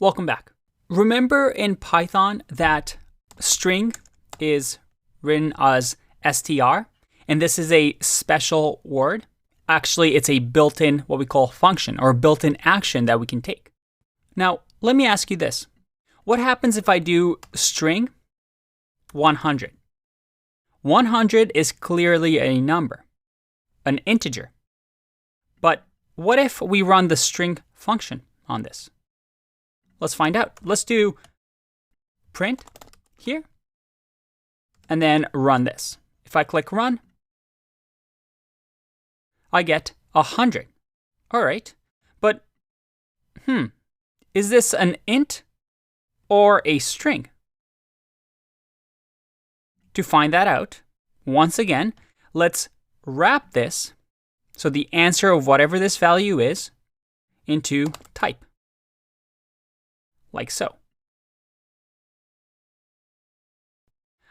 Welcome back. Remember in Python that string is written as str, and this is a special word. Actually, it's a built-in what we call function or built-in action that we can take. Now, let me ask you this. What happens if I do string 100? 100 is clearly a number, an integer. But what if we run the string function on this? Let's find out. Let's do print here and then run this. If I click run, I get 100. All right, but is this an int or a string? To find that out, once again, let's wrap this, so the answer of whatever this value is, into type, like so.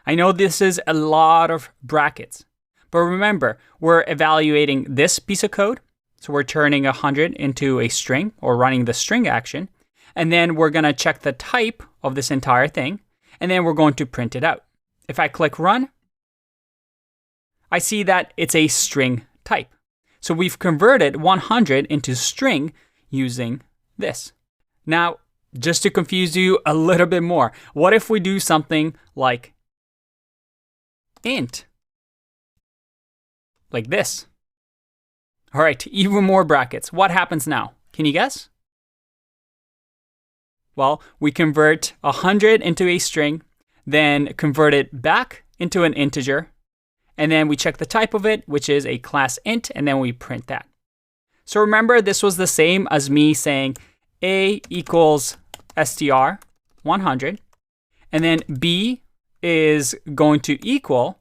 I know this is a lot of brackets, but remember, we're evaluating this piece of code. So we're turning 100 into a string or running the string action. And then we're going to check the type of this entire thing. And then we're going to print it out. If I click run, I see that it's a string type. So we've converted 100 into string using this. Now, just to confuse you a little bit more, what if we do something like int? Like this. All right, even more brackets. What happens now? Can you guess? Well, we convert 100 into a string, then convert it back into an integer, and then we check the type of it, which is a class int, and then we print that. So remember, this was the same as me saying a equals str 100, and then b is going to equal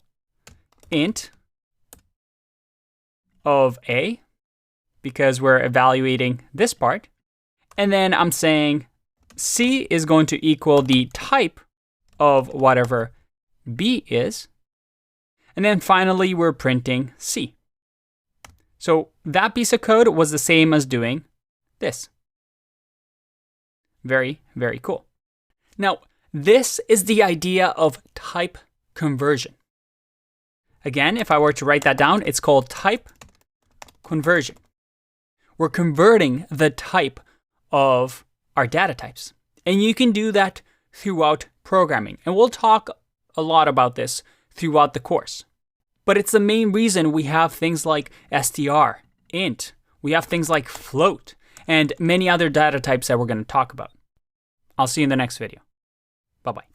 int of a, because we're evaluating this part. And then I'm saying c is going to equal the type of whatever b is. And then finally, we're printing c. So that piece of code was the same as doing this. Very, very cool. Now, this is the idea of type conversion. Again, if I were to write that down, it's called type conversion. We're converting the type of our data types. And you can do that throughout programming. And we'll talk a lot about this throughout the course. But it's the main reason we have things like str, int, we have things like float, and many other data types that we're going to talk about. I'll see you in the next video. Bye-bye.